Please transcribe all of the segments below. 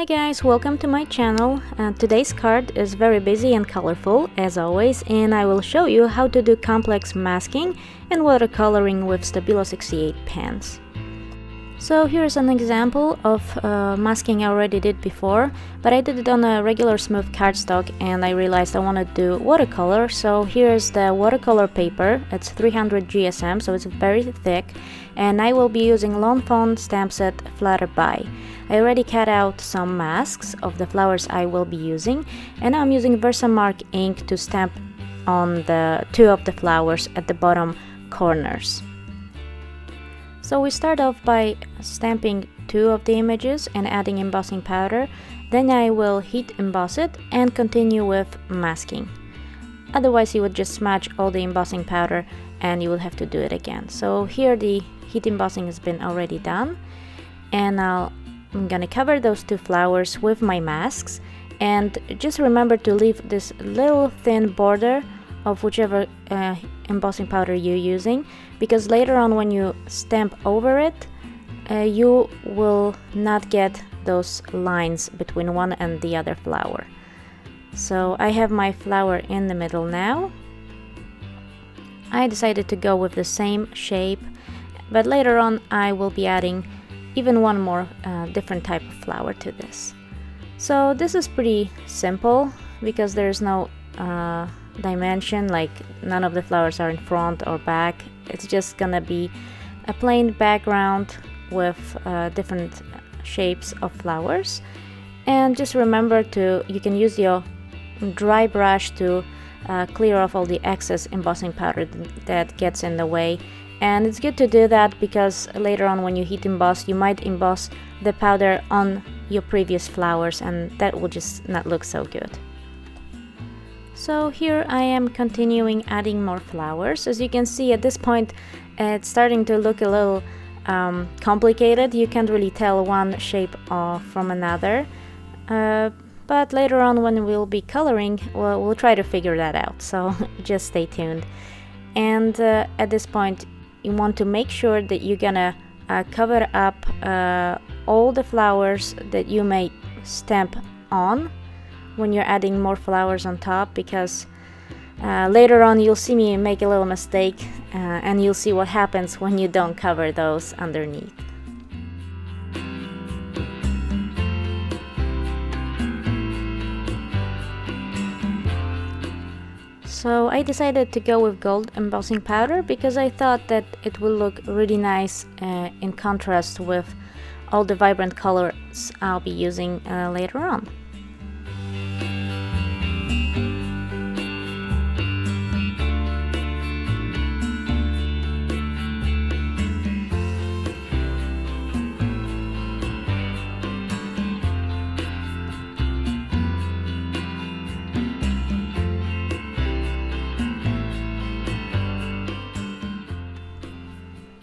Hi guys, welcome to my channel. Today's card is very busy and colorful as always, and I will show you how to do complex masking and watercoloring with Stabilo 68 pens. So here's an example of masking I already did before, but I did it on a regular smooth cardstock and I realized I want to do watercolor. So here's the watercolor paper. It's 300 GSM, so it's very thick, and I will be using Lone Fawn stamp set Flatter By. I already cut out some masks of the flowers I will be using, and I'm using Versamark ink to stamp on the two of the flowers at the bottom corners. So we start off by stamping two of the images and adding embossing powder. Then I will heat emboss it and continue with masking. Otherwise you would just smudge all the embossing powder and you will have to do it again. So here the heat embossing has been already done, and I'm gonna cover those two flowers with my masks, and just remember to leave this little thin border of whichever embossing powder you're using, because later on when you stamp over it you will not get those lines between one and the other flower. So I have my flower in the middle now. I decided to go with the same shape, but later on I will be adding even one more different type of flower to this. So this is pretty simple because there's no dimension, like none of the flowers are in front or back. It's just gonna be a plain background with different shapes of flowers. And just remember you can use your dry brush to clear off all the excess embossing powder that gets in the way. And it's good to do that because later on when you heat emboss, you might emboss the powder on your previous flowers, and that will just not look so good. So here I am continuing adding more flowers. As you can see at this point it's starting to look a little complicated. You can't really tell one shape from another, but later on when we'll be coloring we'll try to figure that out, so just stay tuned. And at this point you want to make sure that you're gonna cover up all the flowers that you may stamp on when you're adding more flowers on top, because later on you'll see me make a little mistake and you'll see what happens when you don't cover those underneath. So I decided to go with gold embossing powder because I thought that it will look really nice in contrast with all the vibrant colors I'll be using later on.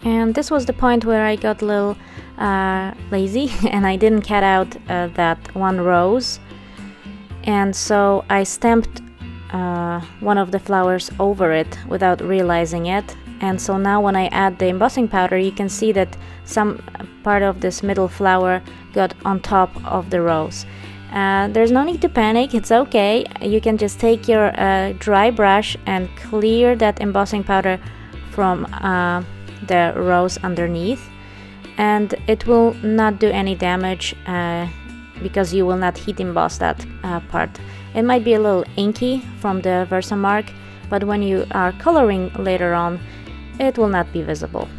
And this was the point where I got a little lazy and I didn't cut out that one rose, and so I stamped one of the flowers over it without realizing it. And so now when I add the embossing powder, you can see that some part of this middle flower got on top of the rose. There's no need to panic, it's okay. You can just take your dry brush and clear that embossing powder from the rose underneath, and it will not do any damage because you will not heat emboss that part. It might be a little inky from the Versamark, but when you are coloring later on it will not be visible.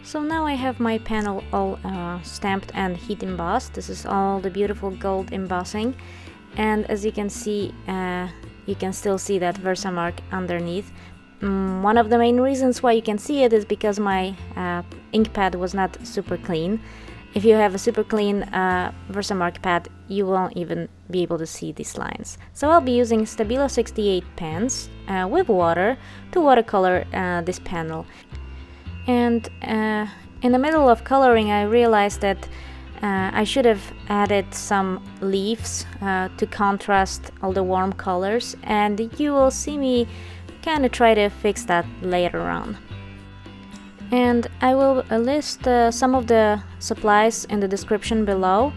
So now I have my panel all stamped and heat embossed. This is all the beautiful gold embossing, and as you can see you can still see that Versamark underneath. One of the main reasons why you can see it is because my ink pad was not super clean. If you have a super clean Versamark pad, you won't even be able to see these lines. So I'll be using Stabilo 68 pens with water to watercolor this panel. And in the middle of coloring I realized that I should have added some leaves to contrast all the warm colors, and you will see me kind of try to fix that later on. And I will list some of the supplies in the description below,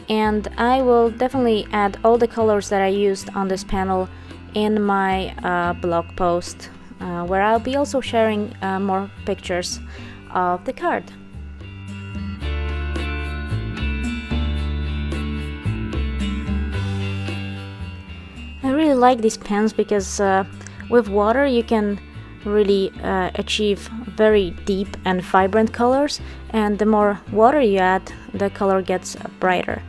and I will definitely add all the colors that I used on this panel in my blog post, where I'll be also sharing more pictures of the card. I really like these pens because with water you can really achieve very deep and vibrant colors, and the more water you add, the color gets brighter.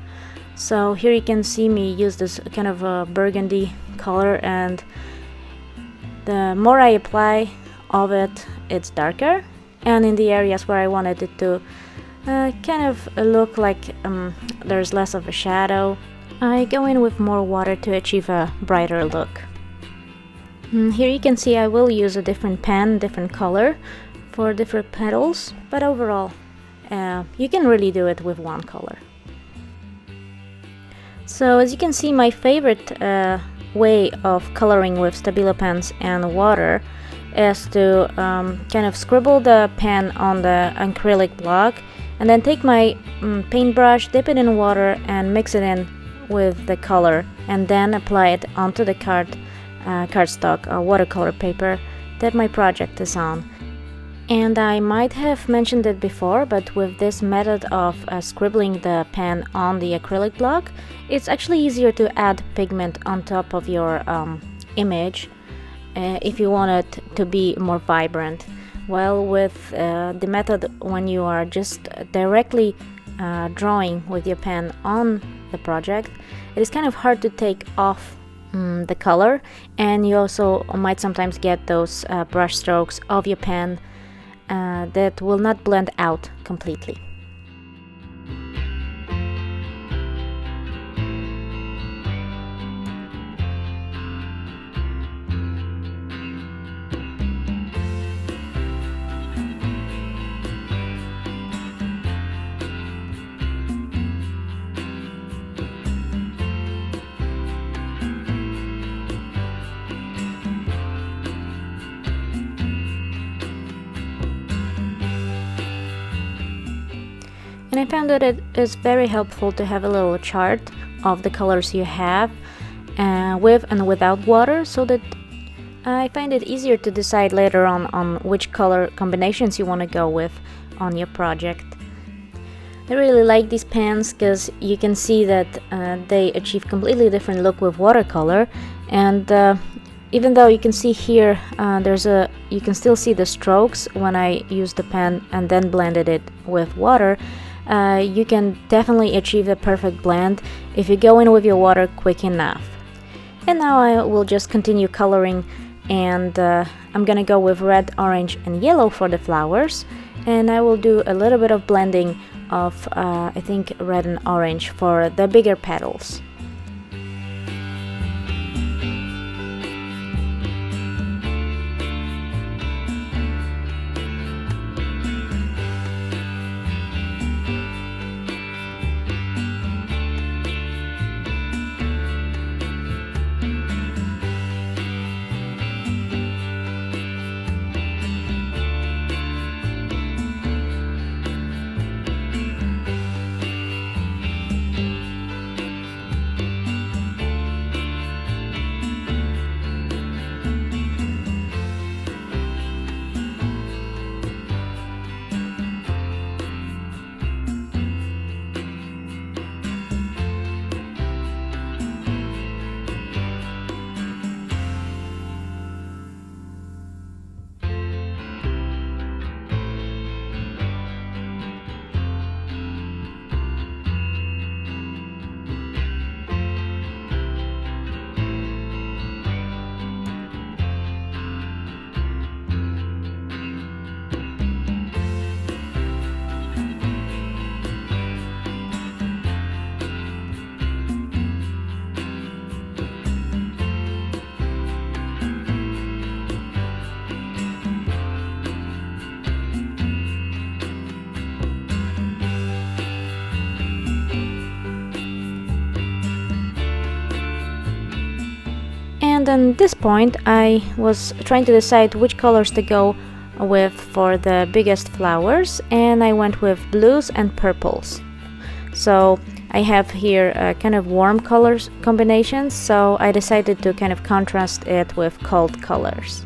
So here you can see me use this kind of a burgundy color, and the more I apply of it, it's darker, and in the areas where I wanted it to kind of look like there's less of a shadow, I go in with more water to achieve a brighter look. Here you can see I will use a different pen, different color for different petals, but overall you can really do it with one color. So as you can see, my favorite way of coloring with Stabilo pens and water is to kind of scribble the pen on the acrylic block, and then take my paintbrush, dip it in water and mix it in with the color, and then apply it onto the cardstock watercolor paper that my project is on. And I might have mentioned it before, but with this method of scribbling the pen on the acrylic block, it's actually easier to add pigment on top of your image if you want it to be more vibrant. While with the method when you are just directly drawing with your pen on the project, it is kind of hard to take off the color, and you also might sometimes get those brush strokes of your pen that will not blend out completely. And I found that it is very helpful to have a little chart of the colors you have with and without water, so that I find it easier to decide later on which color combinations you want to go with on your project. I really like these pens because you can see that they achieve completely different look with watercolor, and even though you can see here you can still see the strokes when I used the pen and then blended it with water. You can definitely achieve a perfect blend if you go in with your water quick enough. And now I will just continue coloring, and I'm gonna go with red, orange and yellow for the flowers, and I will do a little bit of blending of I think red and orange for the bigger petals. And at this point I was trying to decide which colors to go for the biggest flowers, and I went with blues and purples. So I have here kind of warm colors combinations, so I decided to kind of contrast it with cold colors.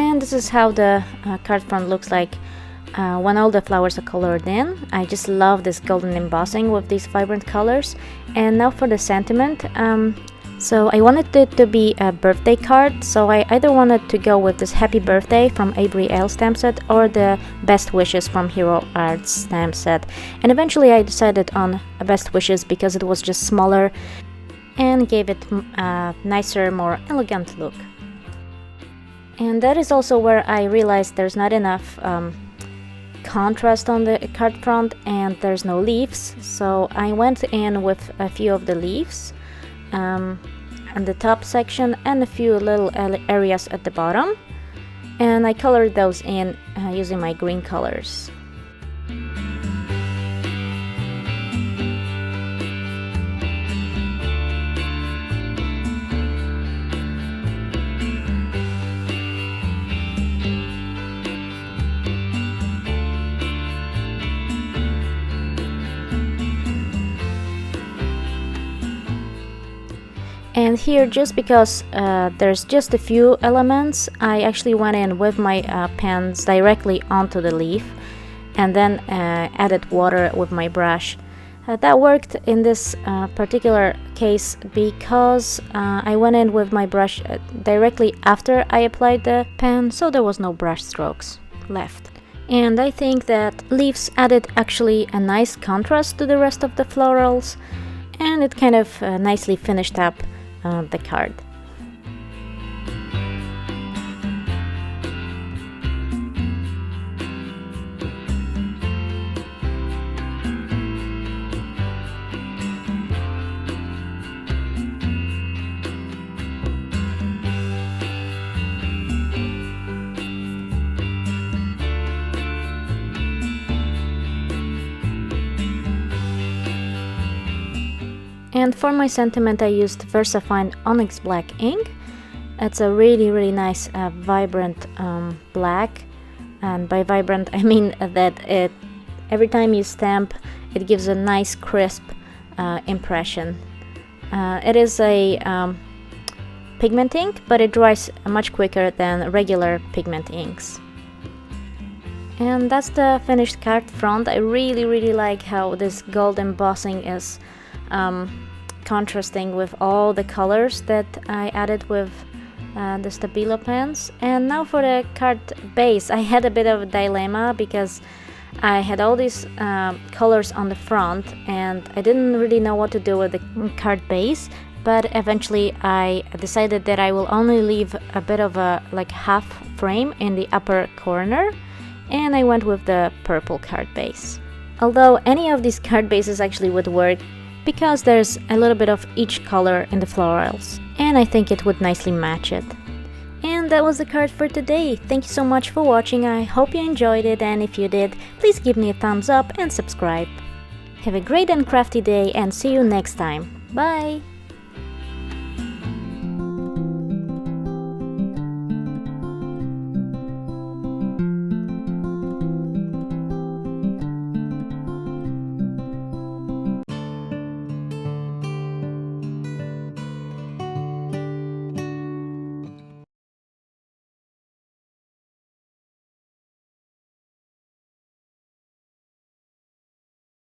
And this is how the card front looks like when all the flowers are colored in. I just love this golden embossing with these vibrant colors. And now for the sentiment. So I wanted it to be a birthday card, so I either wanted to go with this Happy Birthday from Avery L stamp set or the Best Wishes from Hero Arts stamp set. And eventually I decided on a Best Wishes because it was just smaller and gave it a nicer, more elegant look. And that is also where I realized there's not enough contrast on the card front and there's no leaves, so I went in with a few of the leaves on the top section and a few little areas at the bottom, and I colored those in using my green colors. And here, just because there's just a few elements, I actually went in with my pens directly onto the leaf and then added water with my brush. That worked in this particular case because I went in with my brush directly after I applied the pen, so there was no brush strokes left. And I think that leaves added actually a nice contrast to the rest of the florals, and it kind of nicely finished up the card. And for my sentiment, I used VersaFine Onyx Black ink. It's a really nice vibrant black, and by vibrant I mean that every time you stamp it gives a nice crisp impression. It is a pigment ink, but it dries much quicker than regular pigment inks. And that's the finished card front. I really like how this gold embossing is contrasting with all the colors that I added with the Stabilo pens. And now for the card base, I had a bit of a dilemma because I had all these colors on the front and I didn't really know what to do with the card base, but eventually I decided that I will only leave a bit of a like half frame in the upper corner, and I went with the purple card base. Although any of these card bases actually would work because there's a little bit of each color in the florals, and I think it would nicely match it. And that was the card for today. Thank you so much for watching. I hope you enjoyed it, and if you did, please give me a thumbs up and subscribe. Have a great and crafty day, and see you next time. Bye!